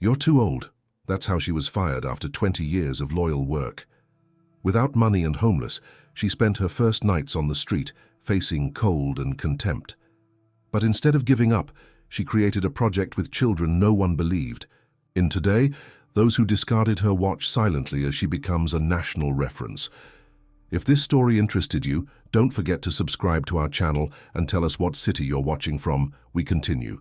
"You're too old." That's how she was fired after 20 years of loyal work. Without money and homeless, she spent her first nights on the street, facing cold and contempt. But instead of giving up, she created a project with children no one believed. In Today, those who discarded her watch silently as she becomes a national reference. If this story interested you, don't forget to subscribe to our channel and tell us what city you're watching from. We continue.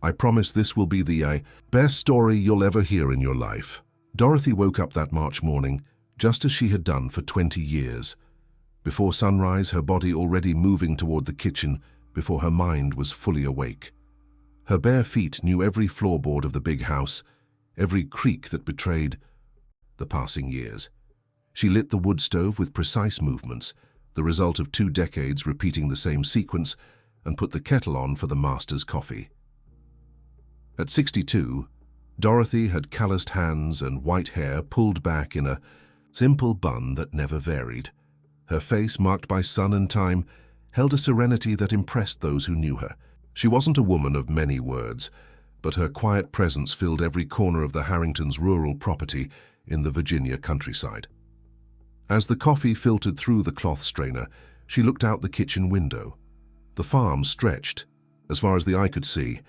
I promise this will be the best story you'll ever hear in your life. Dorothy woke up that March morning, just as she had done for 20 years. Before sunrise, her body already moving toward the kitchen, before her mind was fully awake. Her bare feet knew every floorboard of the big house, every creak that betrayed the passing years. She lit the wood stove with precise movements, the result of 2 decades repeating the same sequence, and put the kettle on for the master's coffee. At 62, Dorothy had calloused hands and white hair pulled back in a simple bun that never varied. Her face, marked by sun and time, held a serenity that impressed those who knew her. She wasn't a woman of many words, but her quiet presence filled every corner of the Harringtons' rural property in the Virginia countryside. As the coffee filtered through the cloth strainer, she looked out the kitchen window. The farm stretched, as far as the eye could see,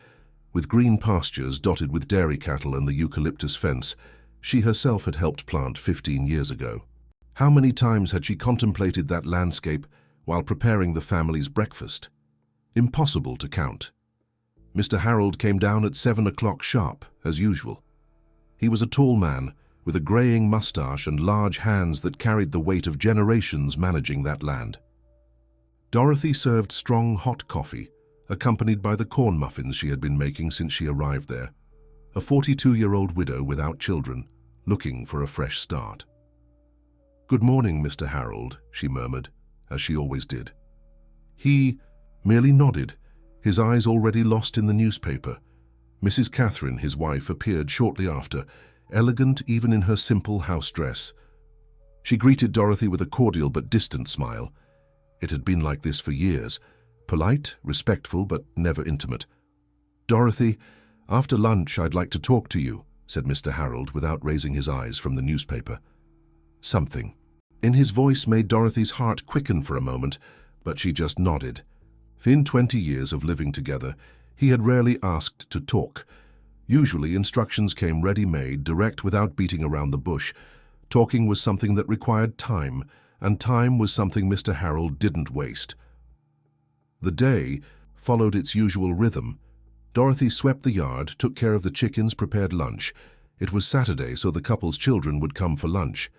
with green pastures dotted with dairy cattle and the eucalyptus fence she herself had helped plant 15 years ago. How many times had she contemplated that landscape while preparing the family's breakfast? Impossible to count. Mr. Harold came down at 7 o'clock sharp, as usual. He was a tall man, with a graying mustache and large hands that carried the weight of generations managing that land. Dorothy served strong hot coffee, accompanied by the corn muffins she had been making since she arrived there, a 42-year-old widow without children, looking for a fresh start. "Good morning, Mr. Harold," she murmured, as she always did. He merely nodded, his eyes already lost in the newspaper. Mrs. Catherine, his wife, appeared shortly after, elegant even in her simple house dress. She greeted Dorothy with a cordial but distant smile. It had been like this for years, polite, respectful, but never intimate. "Dorothy, after lunch I'd like to talk to you," said Mr. Harold without raising his eyes from the newspaper. Something in his voice made Dorothy's heart quicken for a moment, but she just nodded. In 20 years of living together, he had rarely asked to talk. Usually instructions came ready-made, direct, without beating around the bush. Talking was something that required time, and time was something Mr. Harold didn't waste. The day followed its usual rhythm. Dorothy swept the yard, took care of the chickens, prepared lunch. It was Saturday, so the couple's children would come for lunch.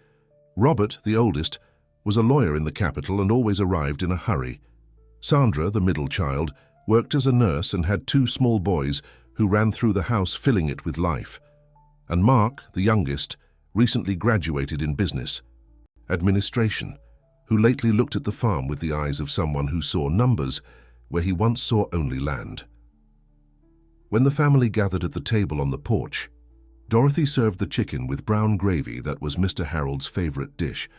Robert, the oldest, was a lawyer in the capital and always arrived in a hurry. Sandra, the middle child, worked as a nurse and had 2 small boys who ran through the house filling it with life. And Mark, the youngest, recently graduated in business administration, who lately looked at the farm with the eyes of someone who saw numbers where he once saw only land. When the family gathered at the table on the porch, Dorothy served the chicken with brown gravy that was Mr. Harold's favorite dish.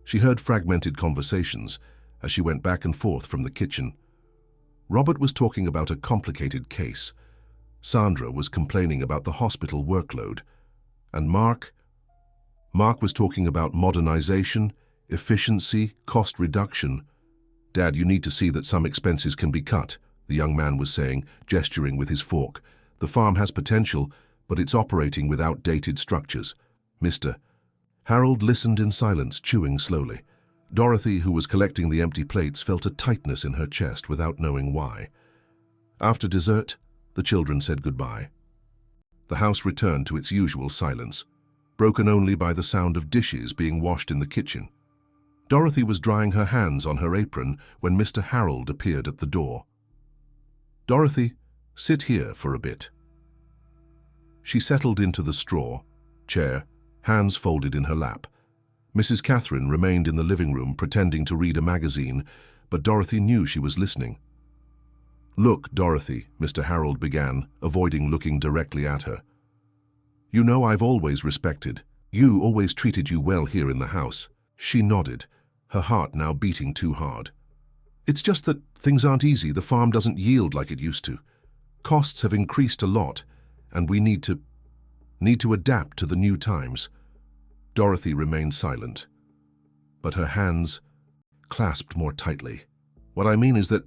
She heard fragmented conversations as she went back and forth from the kitchen. Robert was talking about a complicated case. Sandra was complaining about the hospital workload. And Mark was talking about modernization, efficiency, cost reduction. "Dad, you need to see that some expenses can be cut," the young man was saying, gesturing with his fork. "The farm has potential, but it's operating with outdated structures." Mr. Harold listened in silence, chewing slowly. Dorothy, who was collecting the empty plates, felt a tightness in her chest without knowing why. After dessert, the children said goodbye. The house returned to its usual silence, broken only by the sound of dishes being washed in the kitchen. Dorothy was drying her hands on her apron when Mr. Harold appeared at the door. "Dorothy, sit here for a bit." She settled into the straw chair, hands folded in her lap. Mrs. Catherine remained in the living room pretending to read a magazine, but Dorothy knew she was listening. "Look, Dorothy," Mr. Harold began, avoiding looking directly at her. "You know I've always respected. You always treated you well here in the house." She nodded, her heart now beating too hard. "It's just that things aren't easy. The farm doesn't yield like it used to. Costs have increased a lot, and we need to..." need to adapt to the new times. Dorothy remained silent, but her hands clasped more tightly. What I mean is that,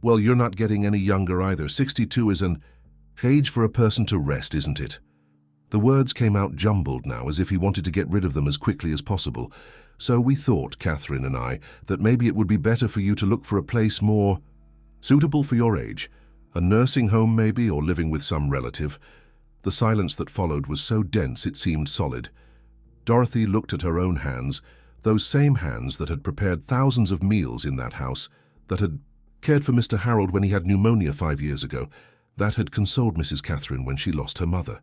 well, you're not getting any younger either. 62 is an age for a person to rest, isn't it? The words came out jumbled now, as if he wanted to get rid of them as quickly as possible. So we thought, Catherine and I, that maybe it would be better for you to look for a place more suitable for your age. A nursing home maybe, or living with some relative. The silence that followed was so dense it seemed solid. Dorothy looked at her own hands, those same hands that had prepared thousands of meals in that house, that had cared for Mr. Harold when he had pneumonia 5 years ago, that had consoled Mrs. Catherine when she lost her mother.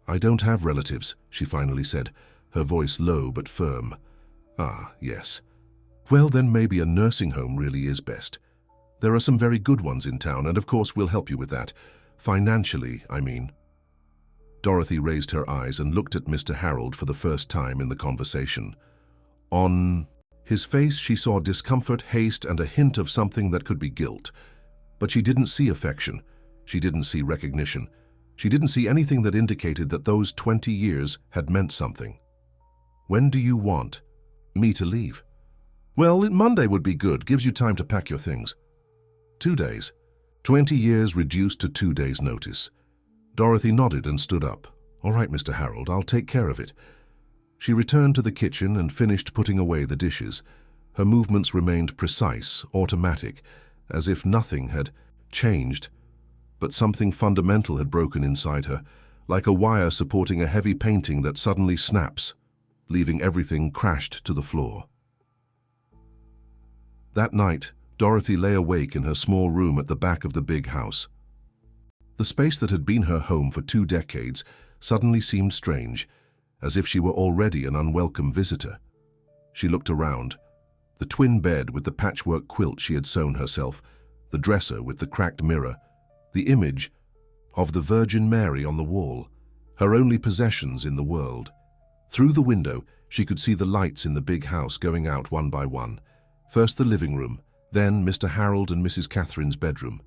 "I don't have relatives," she finally said, her voice low but firm. "Ah, yes. Well, then maybe a nursing home really is best. There are some very good ones in town, and of course we'll help you with that. Financially, I mean." Dorothy raised her eyes and looked at Mr. Harold for the first time in the conversation. On his face she saw discomfort, haste, and a hint of something that could be guilt. But she didn't see affection. She didn't see recognition. She didn't see anything that indicated that those 20 years had meant something. "When do you want me to leave?" "Well, Monday would be good. Gives you time to pack your things." 2 days. 20 years reduced to 2 days' notice. Dorothy nodded and stood up. "All right, Mr. Harold, I'll take care of it." She returned to the kitchen and finished putting away the dishes. Her movements remained precise, automatic, as if nothing had changed. But something fundamental had broken inside her, like a wire supporting a heavy painting that suddenly snaps, leaving everything crashed to the floor. That night, Dorothy lay awake in her small room at the back of the big house. The space that had been her home for 2 decades suddenly seemed strange, as if she were already an unwelcome visitor. She looked around. The twin bed with the patchwork quilt she had sewn herself, the dresser with the cracked mirror, the image of the Virgin Mary on the wall, her only possessions in the world. Through the window, she could see the lights in the big house going out one by one. First the living room, then Mr. Harold and Mrs. Catherine's bedroom.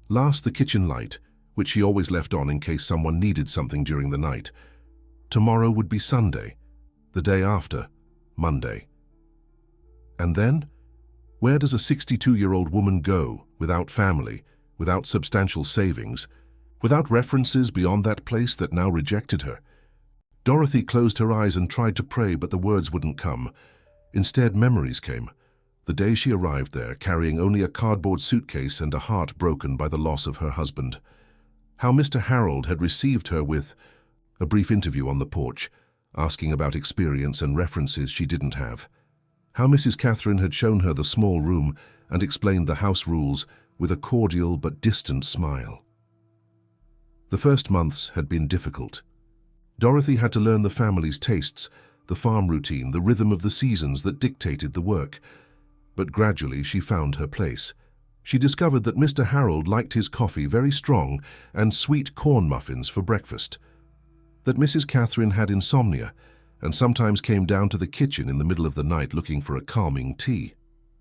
Last the kitchen light, which she always left on in case someone needed something during the night. Tomorrow would be Sunday, the day after, Monday. And then, where does a 62-year-old woman go without family, without substantial savings, without references beyond that place that now rejected her? Dorothy closed her eyes and tried to pray, but the words wouldn't come. Instead, memories came. The day she arrived there, carrying only a cardboard suitcase and a heart broken by the loss of her husband. How Mr. Harold had received her with a brief interview on the porch, asking about experience and references she didn't have. How Mrs. Catherine had shown her the small room and explained the house rules with a cordial but distant smile. The first months had been difficult. Dorothy had to learn the family's tastes, the farm routine, the rhythm of the seasons that dictated the work. But gradually she found her place. She discovered that Mr. Harold liked his coffee very strong and sweet corn muffins for breakfast. That Mrs. Catherine had insomnia and sometimes came down to the kitchen in the middle of the night looking for a calming tea.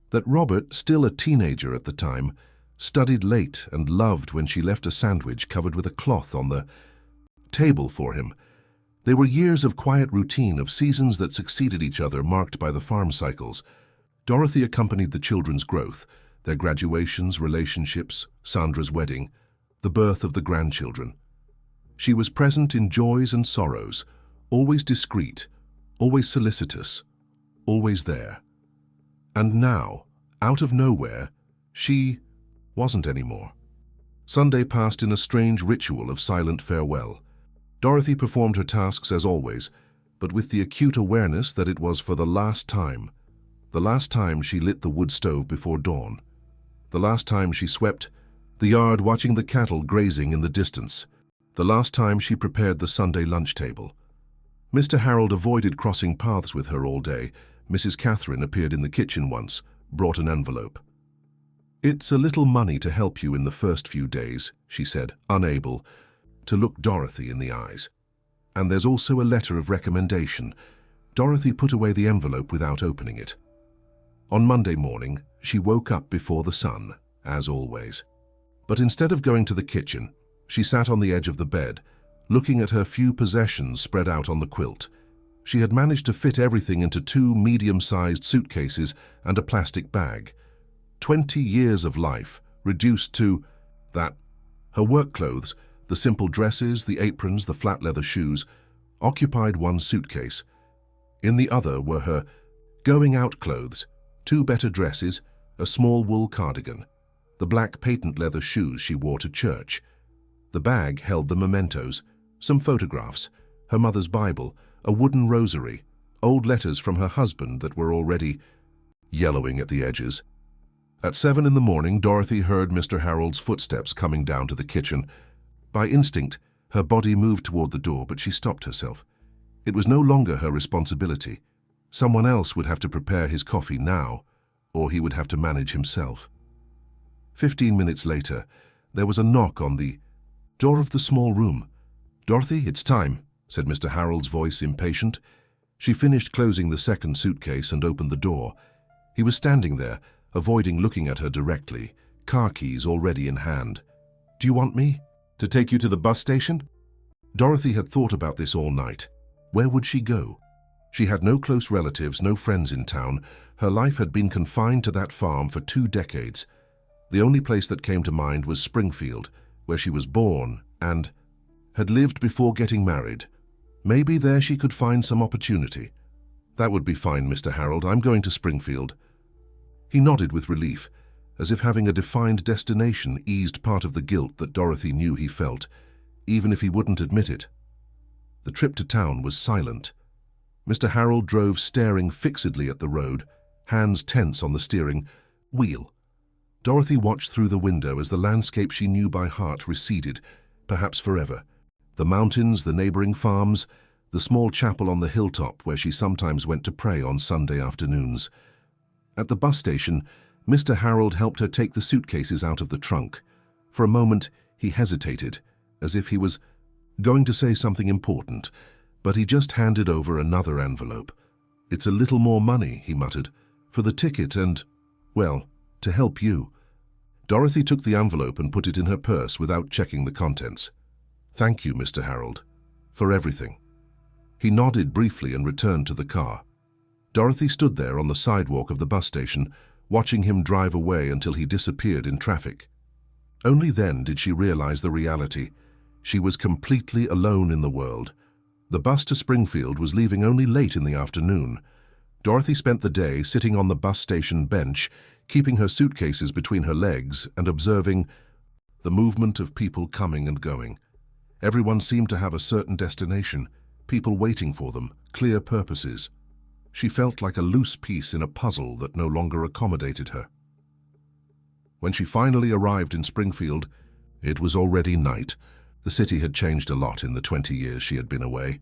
That Robert, still a teenager at the time, studied late and loved when she left a sandwich covered with a cloth on the table for him. They were years of quiet routine, of seasons that succeeded each other, marked by the farm cycles. Dorothy accompanied the children's growth, their graduations, relationships, Sandra's wedding, the birth of the grandchildren. She was present in joys and sorrows, always discreet, always solicitous, always there. And now, out of nowhere, she wasn't anymore. Sunday passed in a strange ritual of silent farewell. Dorothy performed her tasks as always, but with the acute awareness that it was for the last time. The last time she lit the wood stove before dawn. The last time she swept the yard watching the cattle grazing in the distance. The last time she prepared the Sunday lunch table. Mr. Harold avoided crossing paths with her all day. Mrs. Catherine appeared in the kitchen once, brought an envelope. "It's a little money to help you in the first few days," she said, unable to look Dorothy in the eyes. "And there's also a letter of recommendation." Dorothy put away the envelope without opening it. On Monday morning, she woke up before the sun, as always. But instead of going to the kitchen, she sat on the edge of the bed, looking at her few possessions spread out on the quilt. She had managed to fit everything into 2 medium-sized suitcases and a plastic bag. 20 years of life reduced to that. Her work clothes, the simple dresses, the aprons, the flat leather shoes, occupied one suitcase. In the other were her going-out clothes, 2 better dresses, a small wool cardigan, the black patent leather shoes she wore to church. The bag held the mementos, some photographs, her mother's Bible, a wooden rosary, old letters from her husband that were already yellowing at the edges. At 7 in the morning, Dorothy heard Mr. Harold's footsteps coming down to the kitchen. By instinct, her body moved toward the door, but she stopped herself. It was no longer her responsibility. Someone else would have to prepare his coffee now, or he would have to manage himself. 15 minutes later, there was a knock on the door of the small room. "Dorothy, it's time," said Mr. Harold's voice, impatient. She finished closing the second suitcase and opened the door. He was standing there, avoiding looking at her directly, car keys already in hand. "Do you want me to take you to the bus station?" Dorothy had thought about this all night. Where would she go? She had no close relatives, no friends in town. Her life had been confined to that farm for 2 decades. The only place that came to mind was Springfield, where she was born and had lived before getting married. Maybe there she could find some opportunity. "That would be fine, Mr. Harold. I'm going to Springfield." He nodded with relief, as if having a defined destination eased part of the guilt that Dorothy knew he felt, even if he wouldn't admit it. The trip to town was silent. Mr. Harold drove staring fixedly at the road, hands tense on the steering wheel. Dorothy watched through the window as the landscape she knew by heart receded, perhaps forever. The mountains, the neighboring farms, the small chapel on the hilltop where she sometimes went to pray on Sunday afternoons. At the bus station, Mr. Harold helped her take the suitcases out of the trunk. For a moment, he hesitated, as if he was going to say something important, but he just handed over another envelope. "It's a little more money," he muttered, "for the ticket and, well, to help you." Dorothy took the envelope and put it in her purse without checking the contents. "Thank you, Mr. Harold, for everything." He nodded briefly and returned to the car. Dorothy stood there on the sidewalk of the bus station, watching him drive away until he disappeared in traffic. Only then did she realize the reality. She was completely alone in the world. The bus to Springfield was leaving only late in the afternoon. Dorothy spent the day sitting on the bus station bench, keeping her suitcases between her legs and observing the movement of people coming and going. Everyone seemed to have a certain destination, people waiting for them, clear purposes. She felt like a loose piece in a puzzle that no longer accommodated her. When she finally arrived in Springfield, it was already night. The city had changed a lot in the 20 years she had been away.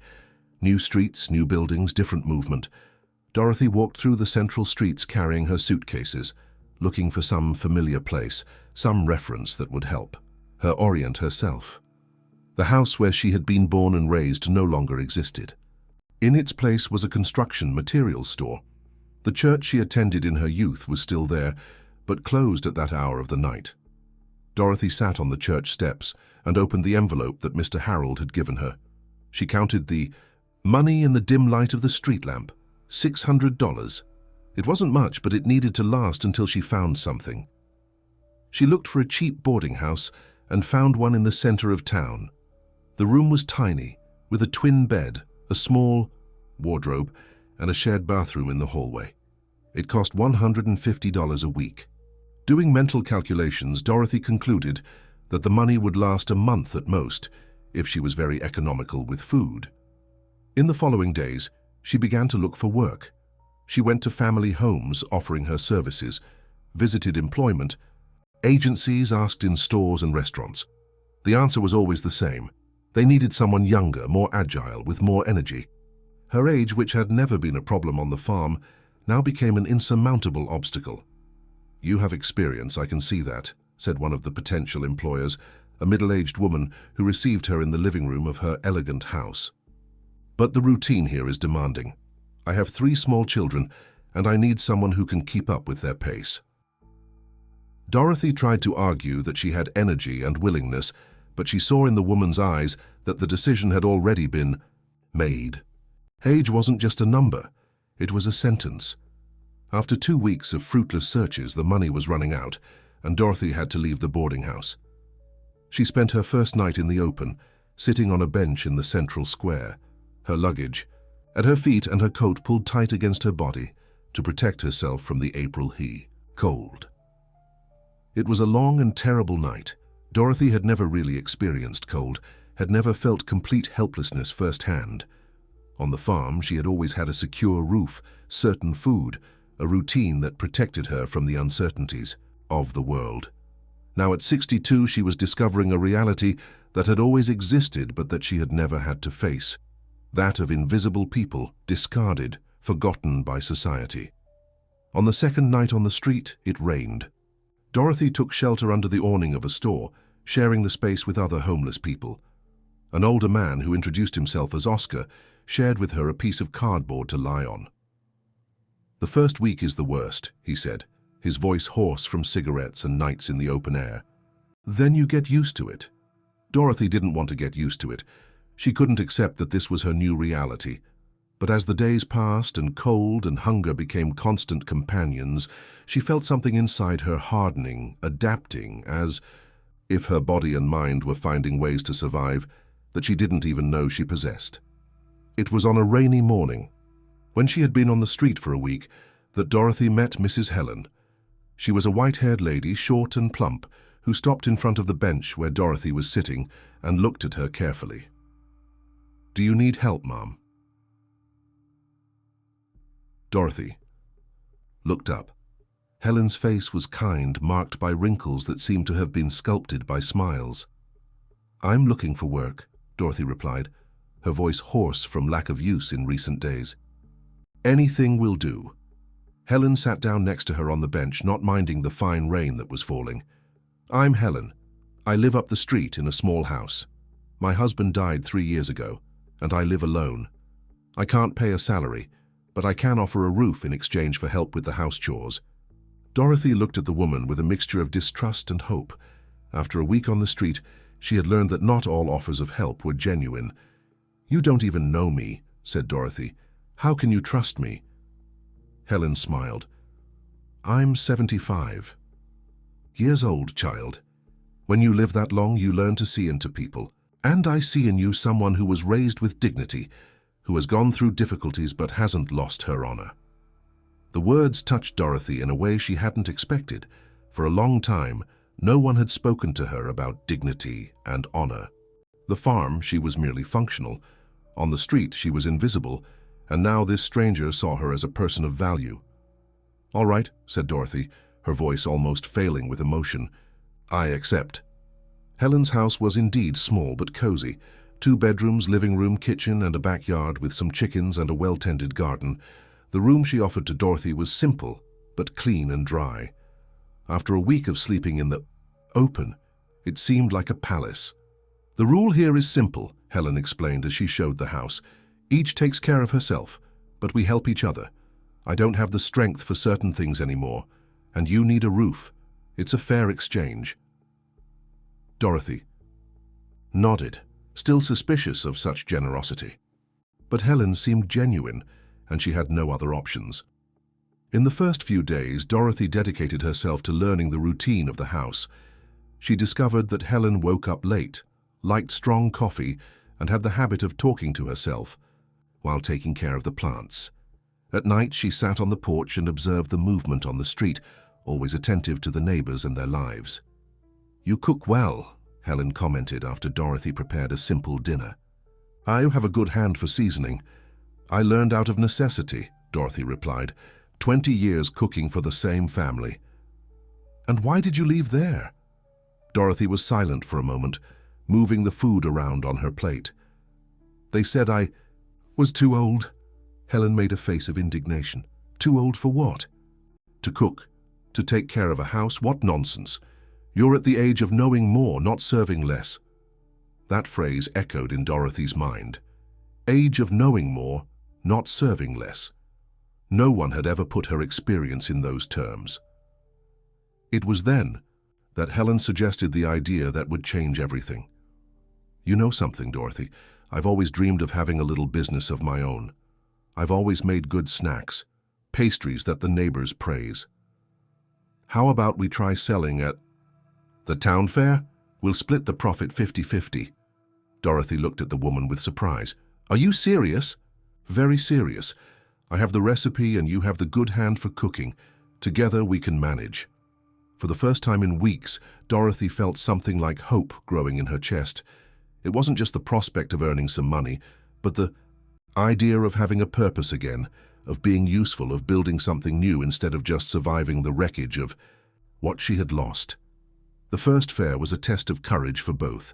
New streets, new buildings, different movement. Dorothy walked through the central streets carrying her suitcases, looking for some familiar place, some reference that would help her orient herself. The house where she had been born and raised no longer existed. In its place was a construction materials store. The church she attended in her youth was still there, but closed at that hour of the night. Dorothy sat on the church steps and opened the envelope that Mr. Harold had given her. She counted the money in the dim light of the street lamp. $600. It wasn't much, but it needed to last until she found something. She looked for a cheap boarding house and found one in the center of town. The room was tiny, with a twin bed, a small wardrobe, and a shared bathroom in the hallway. It cost $150 a week. Doing mental calculations, Dorothy concluded that the money would last a month at most, if she was very economical with food. In the following days, she began to look for work. She went to family homes offering her services, visited employment, agencies asked in stores and restaurants. The answer was always the same. They needed someone younger, more agile, with more energy. Her age, which had never been a problem on the farm, now became an insurmountable obstacle. "You have experience, I can see that," said one of the potential employers, a middle-aged woman who received her in the living room of her elegant house. "But the routine here is demanding. I have 3 small children, and I need someone who can keep up with their pace." Dorothy tried to argue that she had energy and willingness, but she saw in the woman's eyes that the decision had already been made. Age wasn't just a number, it was a sentence. After 2 weeks of fruitless searches, the money was running out, and Dorothy had to leave the boarding house. She spent her first night in the open, sitting on a bench in the central square, her luggage at her feet and her coat pulled tight against her body to protect herself from the April cold. It was a long and terrible night. Dorothy had never really experienced cold, had never felt complete helplessness firsthand. On the farm, she had always had a secure roof, certain food, a routine that protected her from the uncertainties of the world. Now at 62, she was discovering a reality that had always existed but that she had never had to face. That of invisible people, discarded, forgotten by society. On the second night on the street, it rained. Dorothy took shelter under the awning of a store, sharing the space with other homeless people. An older man who introduced himself as Oscar shared with her a piece of cardboard to lie on. "The first week is the worst," he said, his voice hoarse from cigarettes and nights in the open air. "Then you get used to it." Dorothy didn't want to get used to it. She couldn't accept that this was her new reality. But as the days passed and cold and hunger became constant companions, she felt something inside her hardening, adapting, as if her body and mind were finding ways to survive that she didn't even know she possessed. It was on a rainy morning, when she had been on the street for a week, that Dorothy met Mrs. Helen. She was a white-haired lady, short and plump, who stopped in front of the bench where Dorothy was sitting and looked at her carefully. "Do you need help, Mom?" Dorothy looked up. Helen's face was kind, marked by wrinkles that seemed to have been sculpted by smiles. "I'm looking for work," Dorothy replied, her voice hoarse from lack of use in recent days. "Anything will do." Helen sat down next to her on the bench, not minding the fine rain that was falling. "I'm Helen. I live up the street in a small house. My husband died 3 years ago, and I live alone. I can't pay a salary, but I can offer a roof in exchange for help with the house chores." Dorothy looked at the woman with a mixture of distrust and hope. After a week on the street, she had learned that not all offers of help were genuine. "You don't even know me," said Dorothy. "How can you trust me?" Helen smiled. "I'm 75. Years old, child. When you live that long, you learn to see into people. And I see in you someone who was raised with dignity, who has gone through difficulties but hasn't lost her honor." The words touched Dorothy in a way she hadn't expected. For a long time, no one had spoken to her about dignity and honor. The farm, she was merely functional. On the street, she was invisible, and now this stranger saw her as a person of value. "All right," said Dorothy, her voice almost failing with emotion. "I accept." Helen's house was indeed small but cozy. 2 bedrooms, living room, kitchen, and a backyard with some chickens and a well-tended garden. The room she offered to Dorothy was simple, but clean and dry. After a week of sleeping in the open, it seemed like a palace. "The rule here is simple," Helen explained as she showed the house. "Each takes care of herself, but we help each other. I don't have the strength for certain things anymore, and you need a roof. It's a fair exchange." Dorothy nodded, still suspicious of such generosity. But Helen seemed genuine, and she had no other options. In the first few days, Dorothy dedicated herself to learning the routine of the house. She discovered that Helen woke up late, liked strong coffee, and had the habit of talking to herself while taking care of the plants. At night, she sat on the porch and observed the movement on the street, always attentive to the neighbors and their lives. "You cook well," Helen commented after Dorothy prepared a simple dinner. "I have a good hand for seasoning." "I learned out of necessity," Dorothy replied. 20 years cooking for the same family." "And why did you leave there?" Dorothy was silent for a moment, moving the food around on her plate. "They said I was too old." Helen made a face of indignation. "Too old for what?" "To cook, to take care of a house. What nonsense. You're at the age of knowing more, not serving less." That phrase echoed in Dorothy's mind. Age of knowing more, not serving less. No one had ever put her experience in those terms. It was then that Helen suggested the idea that would change everything. You know something, Dorothy? I've always dreamed of having a little business of my own. I've always made good snacks, pastries that the neighbors praise. How about we try selling at the town fair? We'll split the profit 50-50. Dorothy looked at the woman with surprise. Are you serious? Very serious. I have the recipe and you have the good hand for cooking. Together we can manage. For the first time in weeks, Dorothy felt something like hope growing in her chest. It wasn't just the prospect of earning some money, but the idea of having a purpose again, of being useful, of building something new instead of just surviving the wreckage of what she had lost. The first fair was a test of courage for both.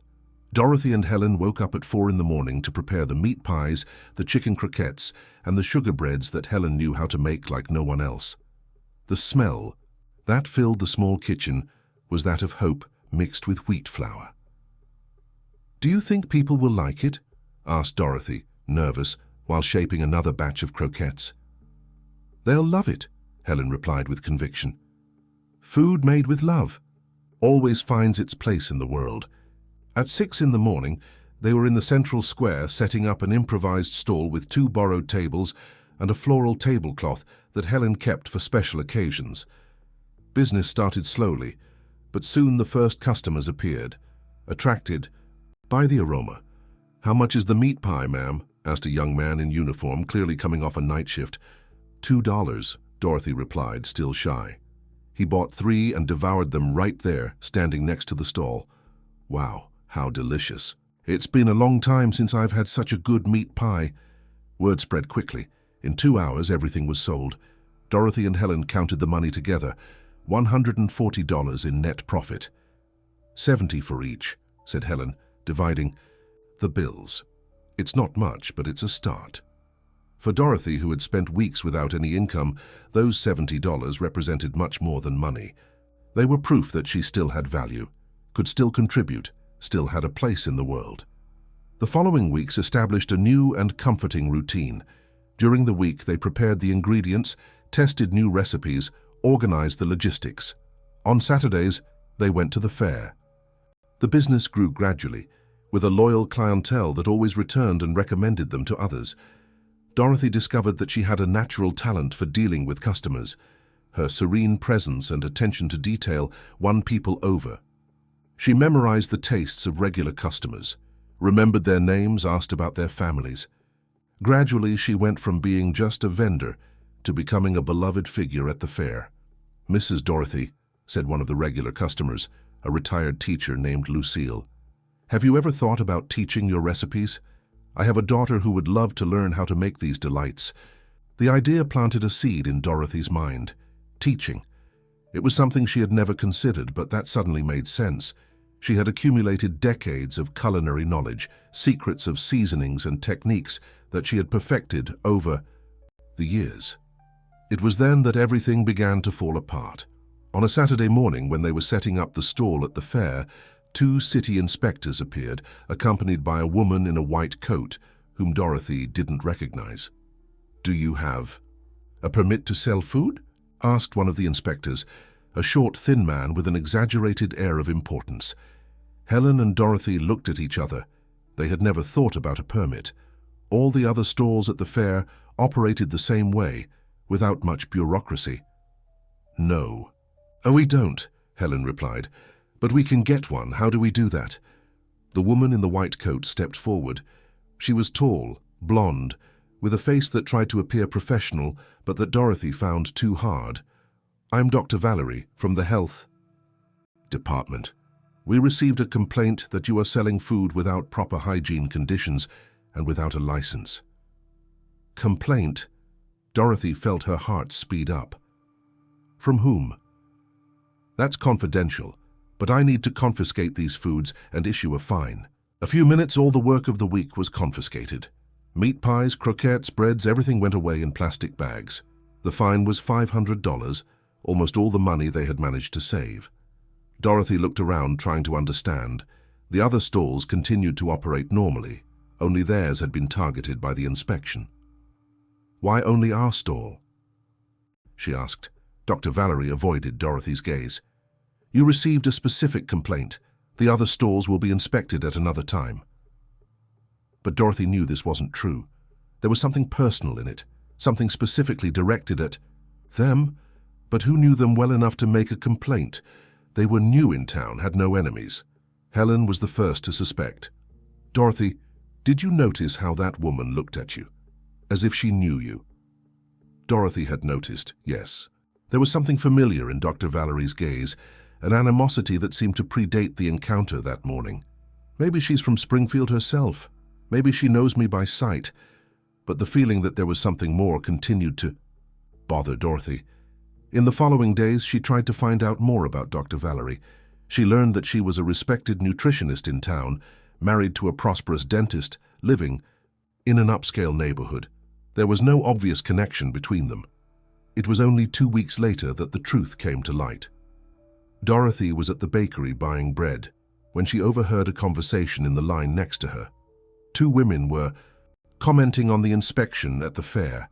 Dorothy and Helen woke up at 4 in the morning to prepare the meat pies, the chicken croquettes, and the sugar breads that Helen knew how to make like no one else. The smell that filled the small kitchen was that of hope mixed with wheat flour. Do you think people will like it? Asked Dorothy, nervous, while shaping another batch of croquettes. They'll love it, Helen replied with conviction. Food made with love always finds its place in the world. At 6 in the morning, they were in the central square setting up an improvised stall with 2 borrowed tables and a floral tablecloth that Helen kept for special occasions. Business started slowly, but soon the first customers appeared, attracted by the aroma. How much is the meat pie, ma'am? Asked a young man in uniform, clearly coming off a night shift. $2, Dorothy replied, still shy. He bought 3 and devoured them right there, standing next to the stall. Wow, how delicious. It's been a long time since I've had such a good meat pie. Word spread quickly. In 2 hours, everything was sold. Dorothy and Helen counted the money together. $140 in net profit. 70 for each, said Helen, dividing the bills. It's not much, but it's a start. For Dorothy, who had spent weeks without any income, those $70 represented much more than money. They were proof that she still had value, could still contribute, still had a place in the world. The following weeks established a new and comforting routine. During the week, they prepared the ingredients, tested new recipes, organized the logistics. On Saturdays, they went to the fair. The business grew gradually, with a loyal clientele that always returned and recommended them to others. Dorothy discovered that she had a natural talent for dealing with customers. Her serene presence and attention to detail won people over. She memorized the tastes of regular customers, remembered their names, asked about their families. Gradually, she went from being just a vendor to becoming a beloved figure at the fair. Mrs. Dorothy, said one of the regular customers, a retired teacher named Lucille, have you ever thought about teaching your recipes? I have a daughter who would love to learn how to make these delights. The idea planted a seed in Dorothy's mind. Teaching. It was something she had never considered, but that suddenly made sense. She had accumulated decades of culinary knowledge, secrets of seasonings and techniques that she had perfected over the years. It was then that everything began to fall apart. On a Saturday morning, when they were setting up the stall at the fair, 2 city inspectors appeared, accompanied by a woman in a white coat, whom Dorothy didn't recognize. Do you have a permit to sell food? Asked one of the inspectors, a short, thin man with an exaggerated air of importance. Helen and Dorothy looked at each other. They had never thought about a permit. All the other stalls at the fair operated the same way, without much bureaucracy. No. Oh, we don't, Helen replied. But we can get one. How do we do that? The woman in the white coat stepped forward. She was tall, blonde, with a face that tried to appear professional, but that Dorothy found too hard. I'm Dr. Valerie, from the Health Department. We received a complaint that you are selling food without proper hygiene conditions and without a license. Complaint? Dorothy felt her heart speed up. From whom? That's confidential, but I need to confiscate these foods and issue a fine. A few minutes, all the work of the week was confiscated. Meat pies, croquettes, breads, everything went away in plastic bags. The fine was $500, almost all the money they had managed to save. Dorothy looked around, trying to understand. The other stalls continued to operate normally, only theirs had been targeted by the inspection. Why only our stall? She asked. Dr. Valerie avoided Dorothy's gaze. You received a specific complaint. The other stalls will be inspected at another time. But Dorothy knew this wasn't true. There was something personal in it, something specifically directed at them, but who knew them well enough to make a complaint? They were new in town, had no enemies. Helen was the first to suspect. "Dorothy, did you notice how that woman looked at you? As if she knew you?" Dorothy had noticed, yes. There was something familiar in Dr. Valerie's gaze, an animosity that seemed to predate the encounter that morning. Maybe she's from Springfield herself. Maybe she knows me by sight. But the feeling that there was something more continued to bother Dorothy. In the following days, she tried to find out more about Dr. Valerie. She learned that she was a respected nutritionist in town, married to a prosperous dentist, living in an upscale neighborhood. There was no obvious connection between them. It was only 2 weeks later that the truth came to light. Dorothy was at the bakery buying bread when she overheard a conversation in the line next to her. 2 women were commenting on the inspection at the fair.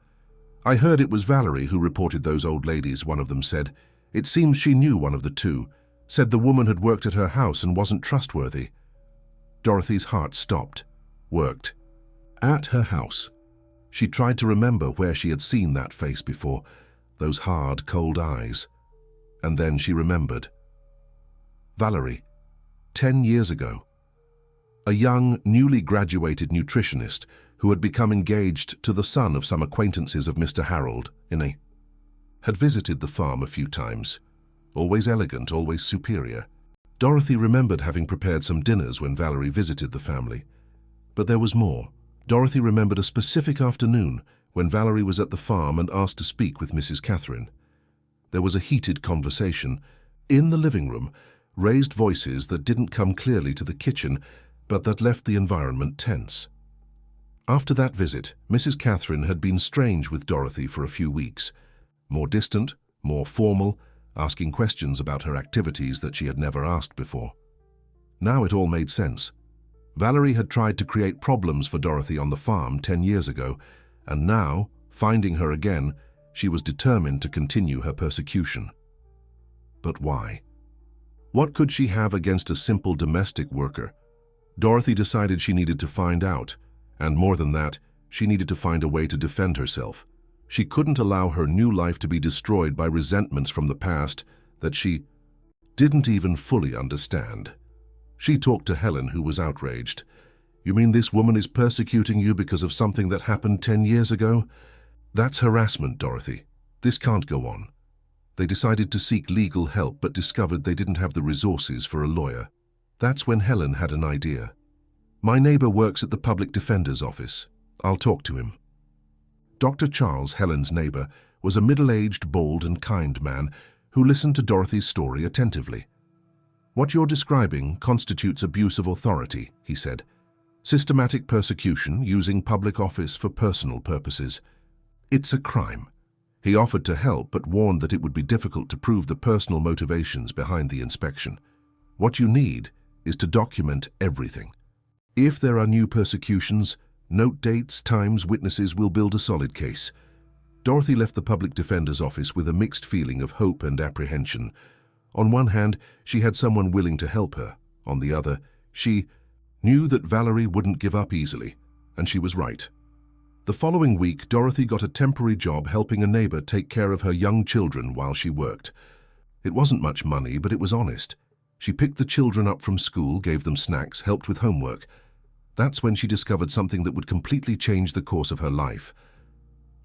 "I heard it was Valerie who reported those old ladies," one of them said. "It seems she knew one of the two, said the woman had worked at her house and wasn't trustworthy." Dorothy's heart stopped. Worked at her house. She tried to remember where she had seen that face before, those hard, cold eyes. And then she remembered. Valerie, 10 years ago. A young, newly graduated nutritionist who had become engaged to the son of some acquaintances of Mr. Harold, had visited the farm a few times. Always elegant, always superior. Dorothy remembered having prepared some dinners when Valerie visited the family. But there was more. Dorothy remembered a specific afternoon when Valerie was at the farm and asked to speak with Mrs. Catherine. There was a heated conversation. In the living room, raised voices that didn't come clearly to the kitchen, but that left the environment tense. After that visit, Mrs. Catherine had been strange with Dorothy for a few weeks. More distant, more formal, asking questions about her activities that she had never asked before. Now it all made sense. Valerie had tried to create problems for Dorothy on the farm 10 years ago, and now, finding her again, she was determined to continue her persecution. But why? What could she have against a simple domestic worker? Dorothy decided she needed to find out, and more than that, she needed to find a way to defend herself. She couldn't allow her new life to be destroyed by resentments from the past that she didn't even fully understand. She talked to Helen, who was outraged. "You mean this woman is persecuting you because of something that happened 10 years ago? That's harassment, Dorothy. This can't go on." They decided to seek legal help but discovered they didn't have the resources for a lawyer. That's when Helen had an idea. "My neighbor works at the public defender's office. I'll talk to him." Dr. Charles, Helen's neighbor, was a middle-aged, bold and kind man who listened to Dorothy's story attentively. "What you're describing constitutes abuse of authority," he said. "Systematic persecution using public office for personal purposes. It's a crime." He offered to help but warned that it would be difficult to prove the personal motivations behind the inspection. "What you need is to document everything. If there are new persecutions, note dates, times, witnesses. Will build a solid case." Dorothy left the public defender's office with a mixed feeling of hope and apprehension. On one hand, she had someone willing to help her. On the other, she knew that Valerie wouldn't give up easily, and she was right. The following week, Dorothy got a temporary job helping a neighbor take care of her young children while she worked. It wasn't much money, but it was honest. She picked the children up from school, gave them snacks, helped with homework. That's when she discovered something that would completely change the course of her life.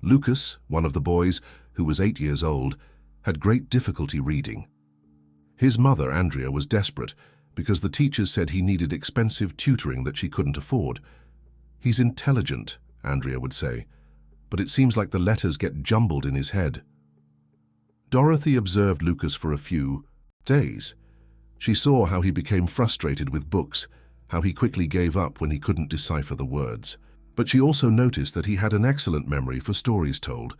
Lucas, one of the boys, who was 8 years old, had great difficulty reading. His mother, Andrea, was desperate because the teachers said he needed expensive tutoring that she couldn't afford. "He's intelligent," Andrea would say, "but it seems like the letters get jumbled in his head." Dorothy observed Lucas for a few days. She saw how he became frustrated with books, how he quickly gave up when he couldn't decipher the words. But she also noticed that he had an excellent memory for stories told,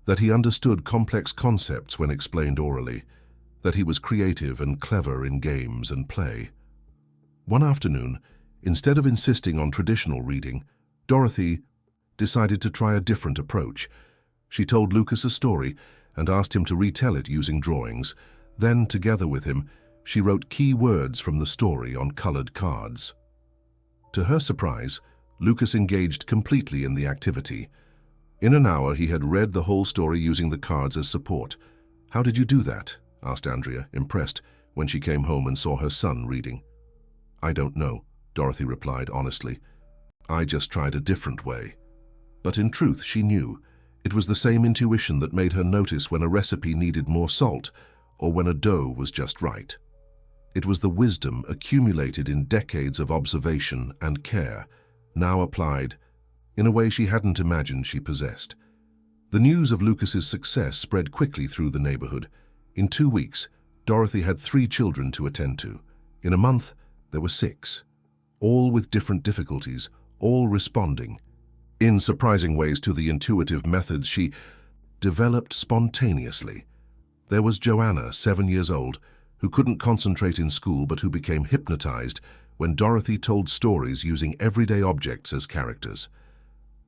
that he understood complex concepts when explained orally, that he was creative and clever in games and play. One afternoon, instead of insisting on traditional reading, Dorothy decided to try a different approach. She told Lucas a story and asked him to retell it using drawings. Then, together with him, she wrote key words from the story on colored cards. To her surprise, Lucas engaged completely in the activity. In an hour, he had read the whole story using the cards as support. "How did you do that?" asked Andrea, impressed, when she came home and saw her son reading. "I don't know," Dorothy replied honestly. "I just tried a different way." But in truth, she knew. It was the same intuition that made her notice when a recipe needed more salt or when a dough was just right. It was the wisdom accumulated in decades of observation and care, now applied in a way she hadn't imagined she possessed. The news of Lucas's success spread quickly through the neighborhood. In 2 weeks, Dorothy had 3 children to attend to. In a month, there were 6, all with different difficulties, all responding in surprising ways to the intuitive methods she developed spontaneously. There was Joanna, 7 years old, who couldn't concentrate in school but who became hypnotized when Dorothy told stories using everyday objects as characters.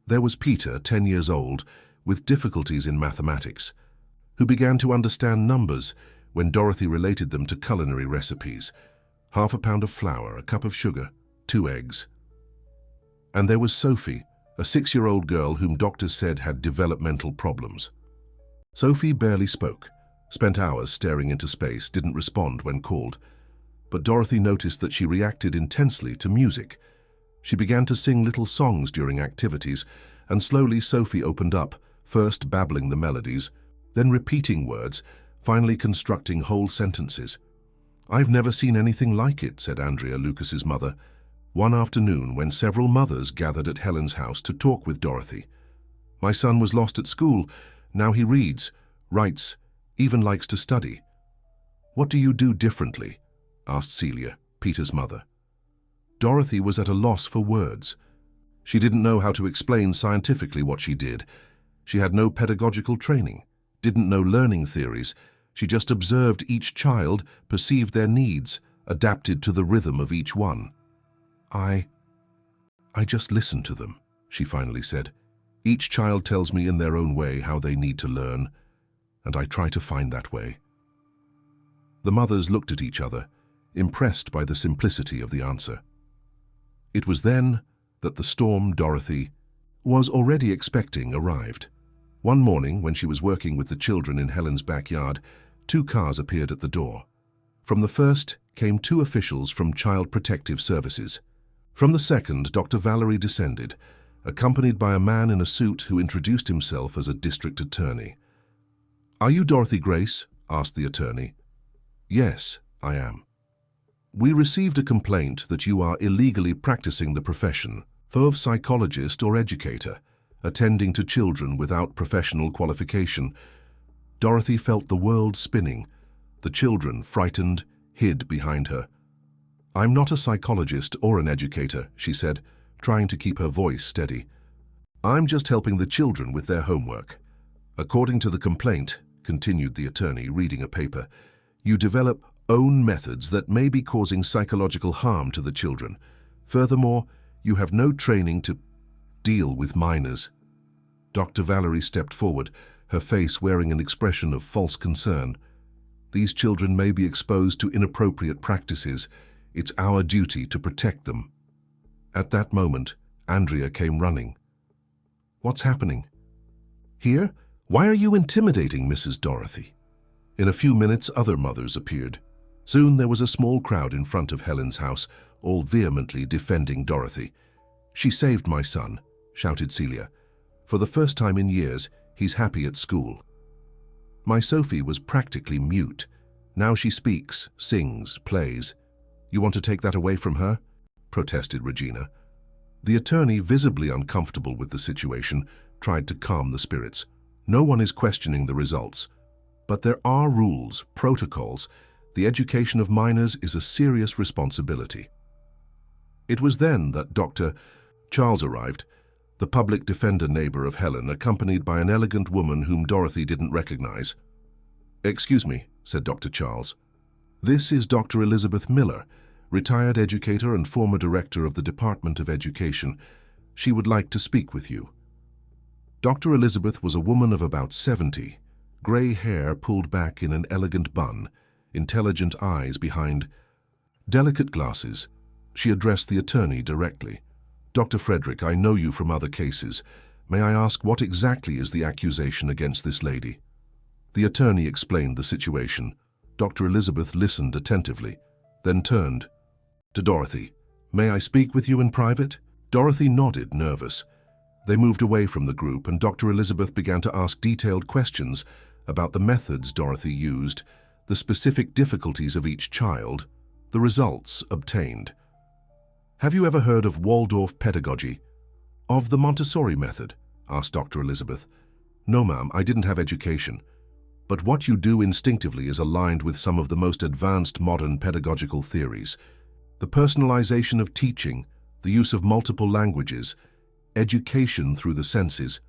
There was Peter, 10 years old, with difficulties in mathematics, who began to understand numbers when Dorothy related them to culinary recipes. 1/2 pound of flour, a cup of sugar, 2 eggs. And there was Sophie, a 6-year-old girl whom doctors said had developmental problems. Sophie barely spoke, spent hours staring into space, didn't respond when called. But Dorothy noticed that she reacted intensely to music. She began to sing little songs during activities, and slowly Sophie opened up, first babbling the melodies, then repeating words, finally constructing whole sentences. "I've never seen anything like it," said Andrea, Lucas's mother, one afternoon when several mothers gathered at Helen's house to talk with Dorothy. "My son was lost at school. Now he reads, writes, even likes to study." "What do you do differently?" asked Celia, Peter's mother. Dorothy was at a loss for words. She didn't know how to explain scientifically what she did. She had no pedagogical training, didn't know learning theories. She just observed each child, perceived their needs, adapted to the rhythm of each one. I just listen to them," she finally said. "Each child tells me in their own way how they need to learn, and I try to find that way." The mothers looked at each other, impressed by the simplicity of the answer. It was then that the storm Dorothy was already expecting arrived. One morning, when she was working with the children in Helen's backyard, 2 cars appeared at the door. From the first came 2 officials from Child Protective Services. From the second, Dr. Valerie descended, accompanied by a man in a suit who introduced himself as a district attorney. "Are you Dorothy Grace?" asked the attorney. "Yes, I am. We received a complaint that you are illegally practicing the profession of psychologist or educator, attending to children without professional qualification." Dorothy felt the world spinning. The children, frightened, hid behind her. "I'm not a psychologist or an educator," she said, trying to keep her voice steady. "I'm just helping the children with their homework. According to the complaint," continued the attorney, reading a paper, "you develop own methods that may be causing psychological harm to the children. Furthermore, you have no training to deal with minors." Dr. Valerie stepped forward, her face wearing an expression of false concern. "These children may be exposed to inappropriate practices. It's our duty to protect them." At that moment, Andrea came running. "What's happening?" "Here? Why are you intimidating Mrs. Dorothy?" In a few minutes, other mothers appeared. Soon there was a small crowd in front of Helen's house, all vehemently defending Dorothy. "She saved my son," shouted Celia. "For the first time in years, he's happy at school." "My Sophie was practically mute. Now she speaks, sings, plays. You want to take that away from her?" protested Regina. The attorney, visibly uncomfortable with the situation, tried to calm the spirits. "No one is questioning the results. But there are rules, protocols. The education of minors is a serious responsibility." It was then that Dr. Charles arrived, the public defender neighbor of Helen, accompanied by an elegant woman whom Dorothy didn't recognize. "Excuse me," said Dr. Charles. "This is Dr. Elizabeth Miller, retired educator and former director of the Department of Education. She would like to speak with you." Dr. Elizabeth was a woman of about 70, gray hair pulled back in an elegant bun, intelligent eyes behind delicate glasses. She addressed the attorney directly. Dr. Frederick, I know you from other cases. May I ask what exactly is the accusation against this lady? The attorney explained the situation. Dr. Elizabeth listened attentively, then turned to Dorothy. May I speak with you in private? Dorothy nodded, nervous. They moved away from the group, and Dr. Elizabeth began to ask detailed questions about the methods Dorothy used, the specific difficulties of each child, the results obtained. Have you ever heard of Waldorf pedagogy? Of the Montessori method? Asked Dr. Elizabeth. No, ma'am, I didn't have education. But what you do instinctively is aligned with some of the most advanced modern pedagogical theories. The personalization of teaching, the use of multiple languages, education through the senses.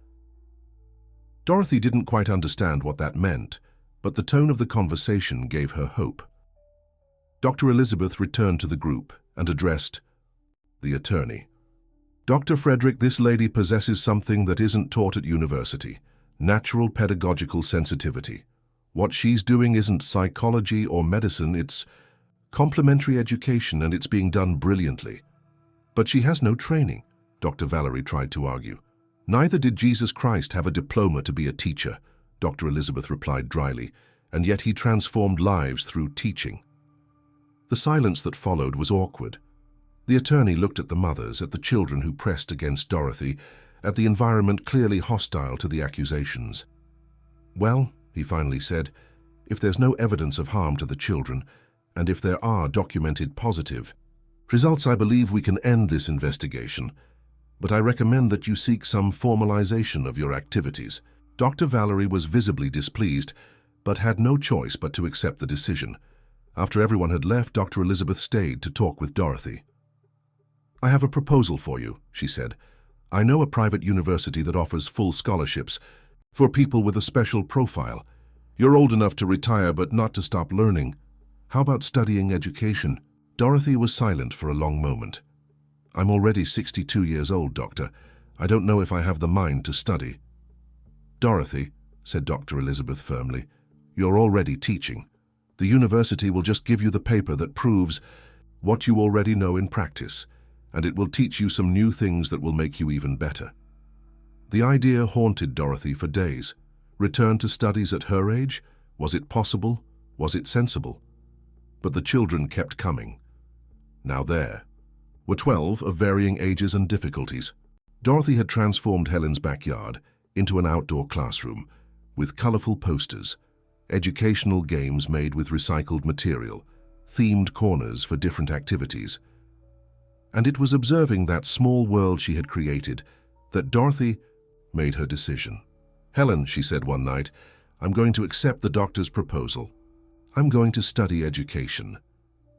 Dorothy didn't quite understand what that meant, but the tone of the conversation gave her hope. Dr. Elizabeth returned to the group and addressed the attorney. Dr. Frederick, this lady possesses something that isn't taught at university: natural pedagogical sensitivity. What she's doing isn't psychology or medicine, it's complementary education, and it's being done brilliantly. But she has no training, Dr. Valerie tried to argue. Neither did Jesus Christ have a diploma to be a teacher, Dr. Elizabeth replied dryly, and yet he transformed lives through teaching. The silence that followed was awkward. The attorney looked at the mothers, at the children who pressed against Dorothy, at the environment clearly hostile to the accusations. Well, he finally said, if there's no evidence of harm to the children, and if there are documented positive results, I believe we can end this investigation. But I recommend that you seek some formalization of your activities. Dr. Valerie was visibly displeased, but had no choice but to accept the decision. After everyone had left, Dr. Elizabeth stayed to talk with Dorothy. I have a proposal for you, she said. I know a private university that offers full scholarships for people with a special profile. You're old enough to retire, but not to stop learning. How about studying education? Dorothy was silent for a long moment. I'm already 62 years old, Doctor. I don't know if I have the mind to study. Dorothy, said Dr. Elizabeth firmly, you're already teaching. The university will just give you the paper that proves what you already know in practice, and it will teach you some new things that will make you even better. The idea haunted Dorothy for days. Return to studies at her age? Was it possible? Was it sensible? But the children kept coming. Now there were 12 of varying ages and difficulties. Dorothy had transformed Helen's backyard into an outdoor classroom with colorful posters, educational games made with recycled material, themed corners for different activities. And it was observing that small world she had created that Dorothy made her decision. Helen, she said one night, I'm going to accept the doctor's proposal. I'm going to study education.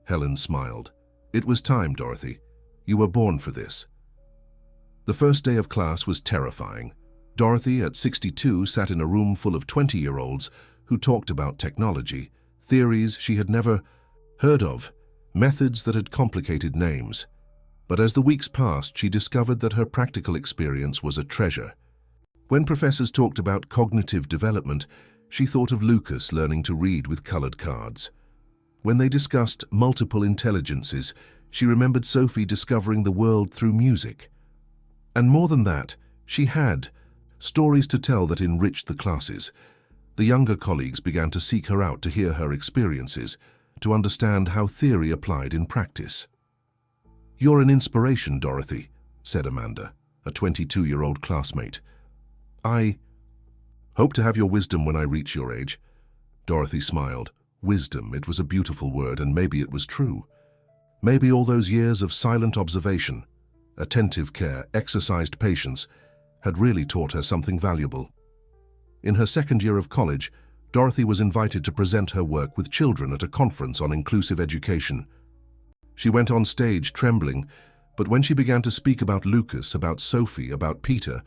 Helen smiled. It was time, Dorothy. You were born for this. The first day of class was terrifying. Dorothy, at 62, sat in a room full of 20-year-olds who talked about technology, theories she had never heard of, methods that had complicated names. But as the weeks passed, she discovered that her practical experience was a treasure. When professors talked about cognitive development, she thought of Lucas learning to read with colored cards. When they discussed multiple intelligences, she remembered Sophie discovering the world through music. And more than that, she had stories to tell that enriched the classes. The younger colleagues began to seek her out to hear her experiences, to understand how theory applied in practice. You're an inspiration, Dorothy, said Amanda, a 22-year-old classmate. I hope to have your wisdom when I reach your age. Dorothy smiled. Wisdom, it was a beautiful word, and maybe it was true. Maybe all those years of silent observation, attentive care, exercised patience, had really taught her something valuable. In her second year of college, Dorothy was invited to present her work with children at a conference on inclusive education. She went on stage trembling, but when she began to speak about Lucas, about Sophie, about Peter,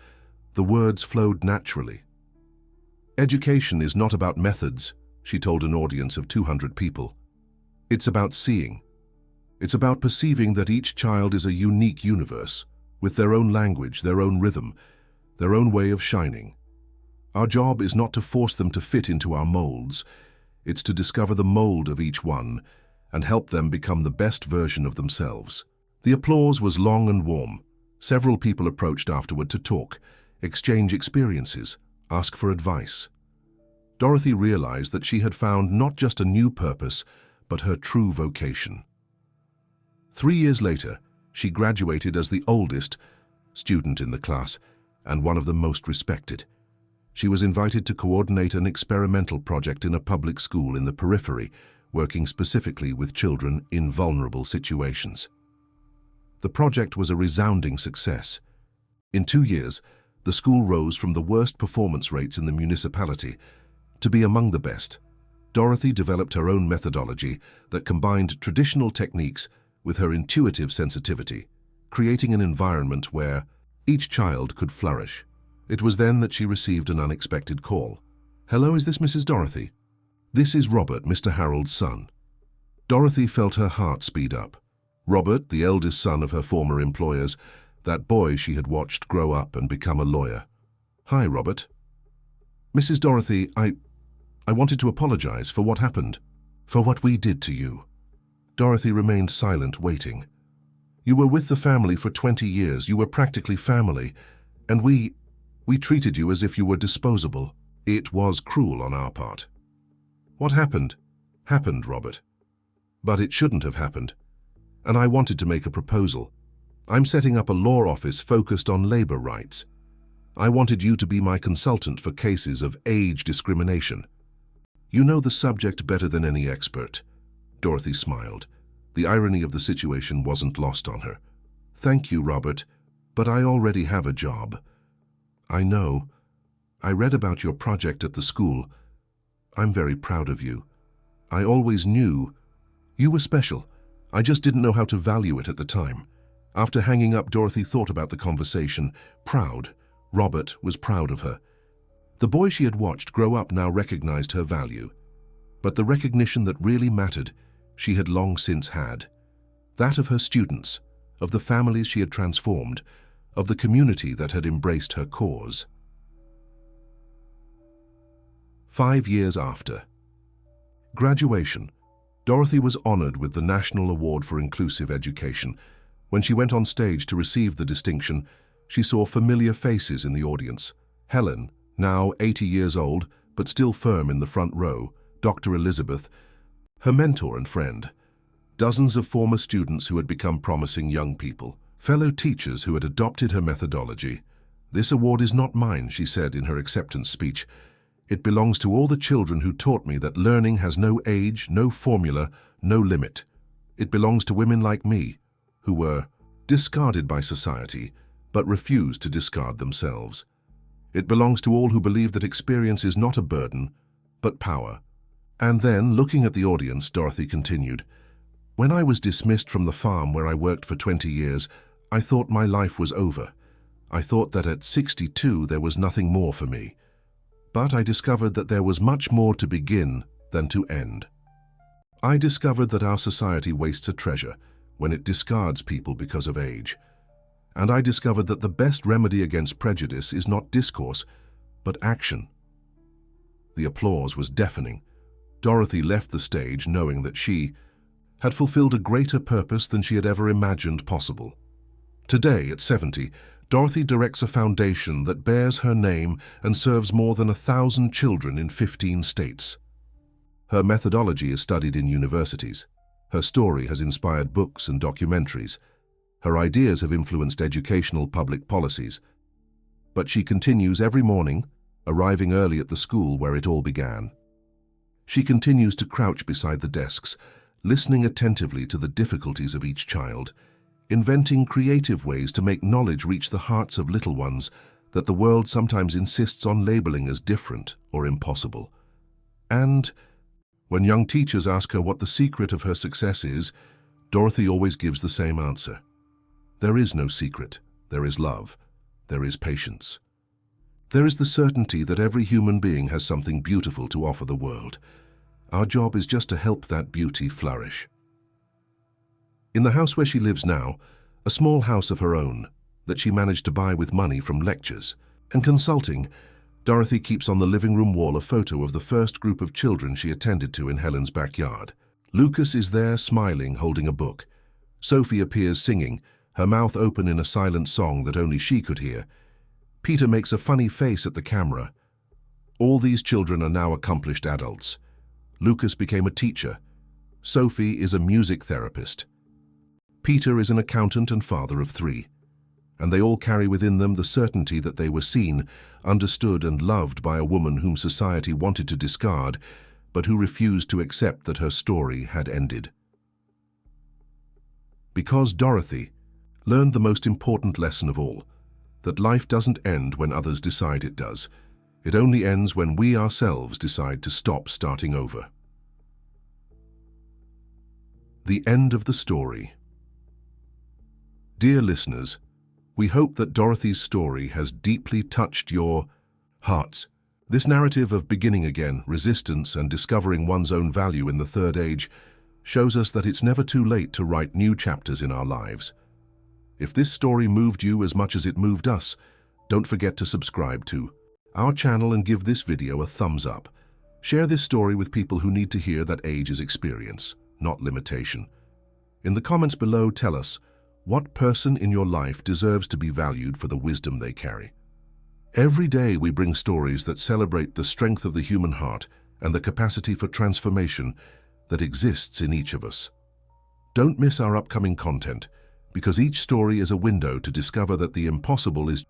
the words flowed naturally. Education is not about methods, she told an audience of 200 people. It's about seeing. It's about perceiving that each child is a unique universe, with their own language, their own rhythm, their own way of shining. Our job is not to force them to fit into our molds. It's to discover the mold of each one and help them become the best version of themselves. The applause was long and warm. Several people approached afterward to talk, exchange experiences, ask for advice. Dorothy realized that she had found not just a new purpose, but her true vocation. 3 years later, she graduated as the oldest student in the class and one of the most respected. She was invited to coordinate an experimental project in a public school in the periphery, working specifically with children in vulnerable situations. The project was a resounding success. In 2 years, the school rose from the worst performance rates in the municipality to be among the best. Dorothy developed her own methodology that combined traditional techniques with her intuitive sensitivity, creating an environment where each child could flourish. It was then that she received an unexpected call. "Hello, is this Mrs. Dorothy?" "This is Robert, Mr. Harold's son." Dorothy felt her heart speed up. Robert, the eldest son of her former employers, that boy she had watched grow up and become a lawyer. "Hi, Robert." "Mrs. Dorothy, I wanted to apologize for what happened, for what we did to you." Dorothy remained silent, waiting. "You were with the family for 20 years. You were practically family, and we treated you as if you were disposable. It was cruel on our part." "What happened? Happened, Robert. But it shouldn't have happened. And I wanted to make a proposal. I'm setting up a law office focused on labor rights. I wanted you to be my consultant for cases of age discrimination. You know the subject better than any expert." Dorothy smiled. The irony of the situation wasn't lost on her. "Thank you, Robert, but I already have a job." "I know. I read about your project at the school. I'm very proud of you. I always knew you were special. I just didn't know how to value it at the time." After hanging up, Dorothy thought about the conversation. Proud. Robert was proud of her. The boy she had watched grow up now recognized her value. But the recognition that really mattered, she had long since had. That of her students, of the families she had transformed, of the community that had embraced her cause. 5 years after graduation, Dorothy was honored with the National Award for Inclusive Education. When she went on stage to receive the distinction, she saw familiar faces in the audience. Helen, now 80 years old, but still firm in the front row, Dr. Elizabeth, her mentor and friend. Dozens of former students who had become promising young people. Fellow teachers who had adopted her methodology. "This award is not mine," she said in her acceptance speech. "It belongs to all the children who taught me that learning has no age, no formula, no limit. It belongs to women like me, who were discarded by society, but refused to discard themselves. It belongs to all who believe that experience is not a burden, but power." And then, looking at the audience, Dorothy continued, "When I was dismissed from the farm where I worked for 20 years, I thought my life was over. I thought that at 62 there was nothing more for me. But I discovered that there was much more to begin than to end. I discovered that our society wastes a treasure when it discards people because of age. And I discovered that the best remedy against prejudice is not discourse, but action." The applause was deafening. Dorothy left the stage knowing that she had fulfilled a greater purpose than she had ever imagined possible. Today, at 70, Dorothy directs a foundation that bears her name and serves more than 1,000 children in 15 states. Her methodology is studied in universities. Her story has inspired books and documentaries. Her ideas have influenced educational public policies. But she continues every morning, arriving early at the school where it all began. She continues to crouch beside the desks, listening attentively to the difficulties of each child, inventing creative ways to make knowledge reach the hearts of little ones that the world sometimes insists on labeling as different or impossible. And when young teachers ask her what the secret of her success is, Dorothy always gives the same answer. There is no secret. There is love. There is patience. There is the certainty that every human being has something beautiful to offer the world. Our job is just to help that beauty flourish. In the house where she lives now, a small house of her own that she managed to buy with money from lectures and consulting, Dorothy keeps on the living room wall a photo of the first group of children she attended to in Helen's backyard. Lucas is there smiling, holding a book. Sophie appears singing, her mouth open in a silent song that only she could hear. Peter makes a funny face at the camera. All these children are now accomplished adults. Lucas became a teacher. Sophie is a music therapist. Peter is an accountant and father of 3. And they all carry within them the certainty that they were seen, understood and loved by a woman whom society wanted to discard, but who refused to accept that her story had ended. Because Dorothy learned the most important lesson of all, that life doesn't end when others decide it does. It only ends when we ourselves decide to stop starting over. The end of the story. Dear listeners, we hope that Dorothy's story has deeply touched your hearts. This narrative of beginning again, resistance, and discovering one's own value in the third age shows us that it's never too late to write new chapters in our lives. If this story moved you as much as it moved us, don't forget to subscribe to our channel and give this video a thumbs up. Share this story with people who need to hear that age is experience, not limitation. In the comments below, tell us, what person in your life deserves to be valued for the wisdom they carry? Every day we bring stories that celebrate the strength of the human heart and the capacity for transformation that exists in each of us. Don't miss our upcoming content, because each story is a window to discover that the impossible is